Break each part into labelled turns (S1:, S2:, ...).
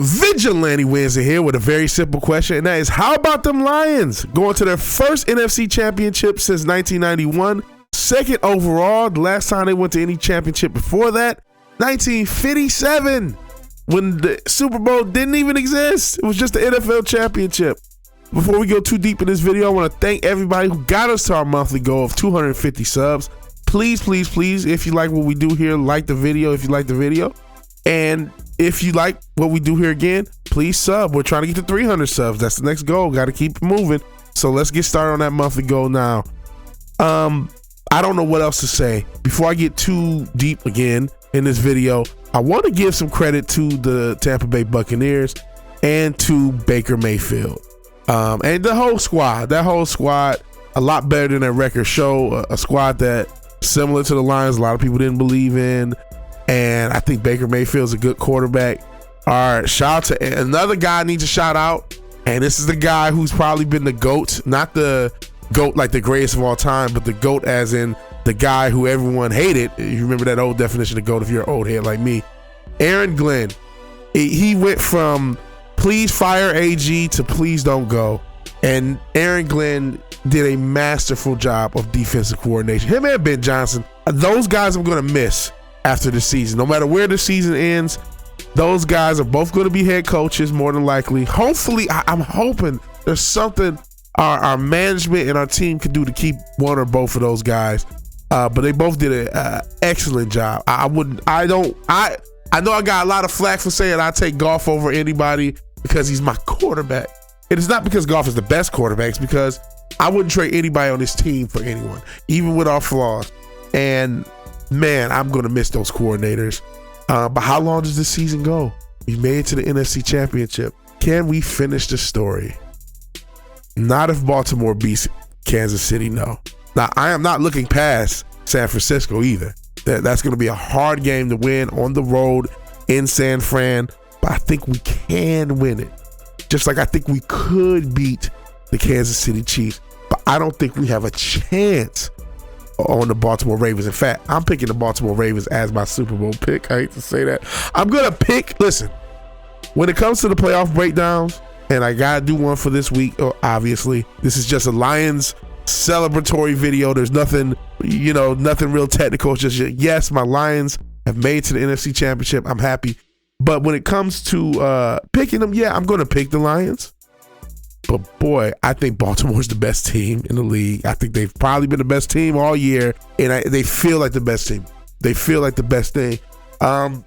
S1: Vigilante Wednesday here with a very simple question, and that is, how about them Lions going to their first NFC championship since 1991, second overall? The last time they went to any championship before that, 1957, when the Super Bowl didn't even exist. It was just the NFL championship. Before we go too deep in this video, I want to thank everybody who got us to our monthly goal of 250 subs. Please, please, please, if you like what we do here, like the video if you like the video. And if you like what we do here again, please sub. We're trying to get to 300 subs. That's the next goal. Got to keep it moving. So let's get started on that monthly goal now. I don't know what else to say. Before I get too deep again in this video, I want to give some credit to the Tampa Bay Buccaneers and to Baker Mayfield. And the whole squad. That whole squad, a lot better than that record show. A squad that, similar to the Lions, a lot of people didn't believe in. And I think Baker Mayfield's a good quarterback. All right, shout out to another guy I need to shout out. And this is the guy who's probably been the GOAT. Not the GOAT like the greatest of all time, but the GOAT as in the guy who everyone hated. You remember that old definition of GOAT if you're an old head like me. Aaron Glenn. He went from please fire AG to please don't go. And Aaron Glenn did a masterful job of defensive coordination. Him and Ben Johnson, those guys I'm going to miss after the season. No matter where the season ends, those guys are both going to be head coaches more than likely. Hopefully, I'm hoping there's something our management and our team can do to keep one or both of those guys. But they both did an excellent job. I know I got a lot of flack for saying I take Goff over anybody because he's my quarterback. It is not because Goff is the best quarterback. It's because I wouldn't trade anybody on this team for anyone, even with our flaws. And man, I'm going to miss those coordinators. But how long does this season go? We made it to the NFC Championship. Can we finish the story? Not if Baltimore beats Kansas City, no. Now, I am not looking past San Francisco either. That's going to be a hard game to win on the road in San Fran, but I think we can win it. Just like I think we could beat the Kansas City Chiefs, but I don't think we have a chance on the Baltimore Ravens. In fact, I'm picking the Baltimore Ravens as my Super Bowl pick. I hate to say that. I'm going to pick, listen, when it comes to the playoff breakdowns, and I got to do one for this week, obviously. This is just a Lions celebratory video. There's nothing, nothing real technical. It's just, yes, my Lions have made to the NFC Championship. I'm happy. But when it comes to picking them, yeah, I'm going to pick the Lions. But boy, I think Baltimore's the best team in the league. I think they've probably been the best team all year, and they feel like the best team. They feel like the best thing. And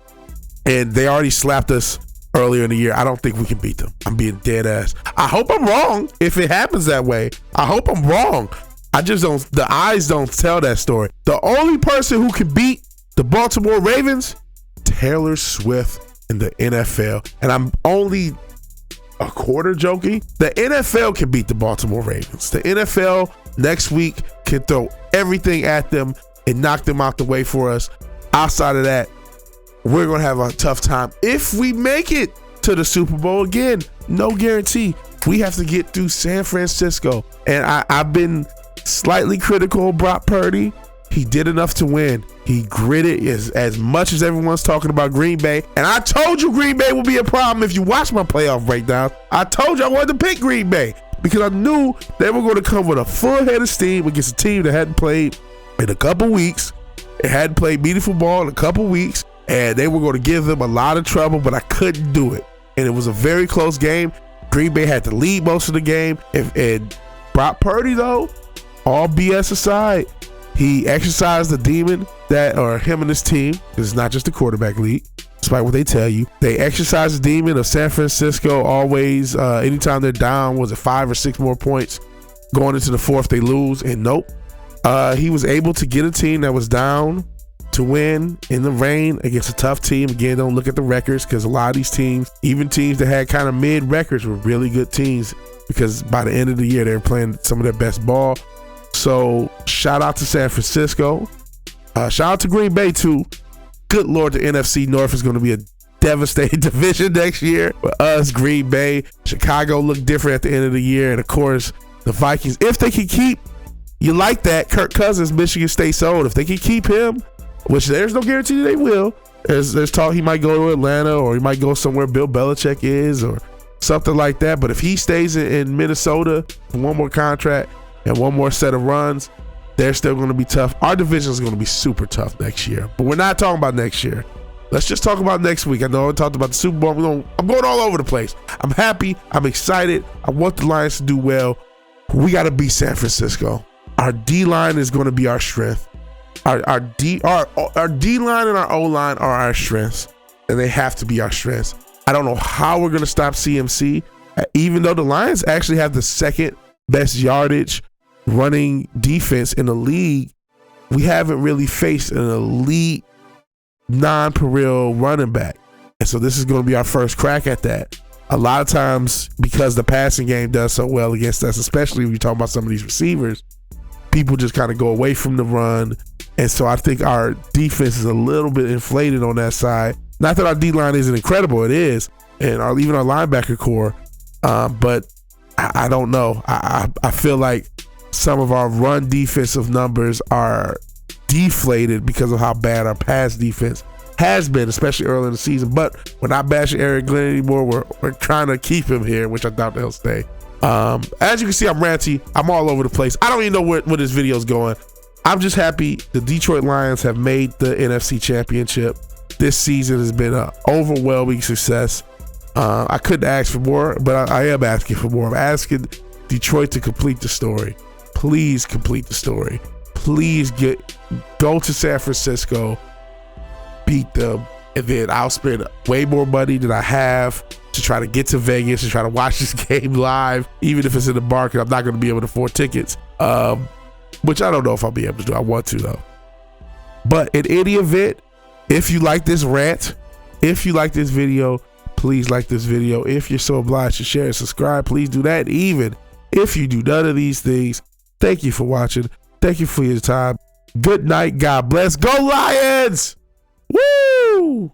S1: they already slapped us earlier in the year. I don't think we can beat them. I'm being dead ass. I hope I'm wrong if it happens that way. I hope I'm wrong. The eyes don't tell that story. The only person who can beat the Baltimore Ravens, Taylor Swift in the NFL. And I'm only a quarter joking. The NFL can beat the Baltimore Ravens. The NFL next week can throw everything at them and knock them out the way for us. Outside of that, we're going to have a tough time. If we make it to the Super Bowl, again, no guarantee. We have to get through San Francisco. And I've been slightly critical of Brock Purdy. He did enough to win. He gritted as much as everyone's talking about Green Bay. And I told you Green Bay would be a problem if you watch my playoff breakdown. I told you I wanted to pick Green Bay because I knew they were going to come with a full head of steam against a team that hadn't played in a couple weeks. It hadn't played meaningful ball in a couple weeks. And they were going to give them a lot of trouble, but I couldn't do it. And it was a very close game. Green Bay had to lead most of the game. And Brock Purdy, though, all BS aside, he exercised the demon him and his team, because it's not just a quarterback league, despite what they tell you. They exercised the demon of San Francisco always. Anytime they're down, was it 5 or 6 more points? Going into the fourth, they lose. And nope. He was able to get a team that was down to win in the rain against a tough team. Again, don't look at the records because a lot of these teams, even teams that had kind of mid records, were really good teams because by the end of the year, they were playing some of their best ball. So shout out to San Francisco. Shout out to Green Bay too. Good Lord, the NFC North is going to be a devastating division next year for us, Green Bay. Chicago looked different at the end of the year. And of course, the Vikings, if they can keep, you like that, Kirk Cousins, Michigan State sold. If they can keep him, which there's no guarantee they will, There's talk he might go to Atlanta, or he might go somewhere Bill Belichick is, or something like that. But if he stays in Minnesota for one more contract and one more set of runs, they're still going to be tough. Our division is going to be super tough next year, but we're not talking about next year. Let's just talk about next week. I know I talked about the Super Bowl. I'm going all over the place. I'm happy. I'm excited. I want the Lions to do well. We got to beat San Francisco. Our D-line is going to be our strength. Our D-line and our O-line are our strengths, and they have to be our strengths. I don't know how we're going to stop CMC, even though the Lions actually have the second best yardage running defense in the league. We haven't really faced an elite non-perennial running back, and so this is going to be our first crack at that. A lot of times, because the passing game does so well against us, especially when you talk about some of these receivers, people just kind of go away from the run, and so I think our defense is a little bit inflated on that side. Not that our D-line isn't incredible, it is, and even our linebacker core, but I don't know. I feel like some of our run defensive numbers are deflated because of how bad our pass defense has been, especially early in the season. But we're not bashing Eric Glenn anymore. We're trying to keep him here, which I doubt he'll stay. As you can see, I'm ranty. I'm all over the place. I don't even know where this video is going. I'm just happy the Detroit Lions have made the NFC Championship. This season has been an overwhelming success. I couldn't ask for more, but I am asking for more. I'm asking Detroit to complete the story. Please complete the story. Please go to San Francisco, beat them, and then I'll spend way more money than I have to try to get to Vegas and try to watch this game live. Even if it's in the market, I'm not going to be able to afford tickets, which I don't know if I'll be able to do. I want to, though. But in any event, if you like this rant, if you like this video, please like this video. If you're so obliged to share and subscribe, please do that. Even if you do none of these things, thank you for watching. Thank you for your time. Good night. God bless. Go Lions! Woo!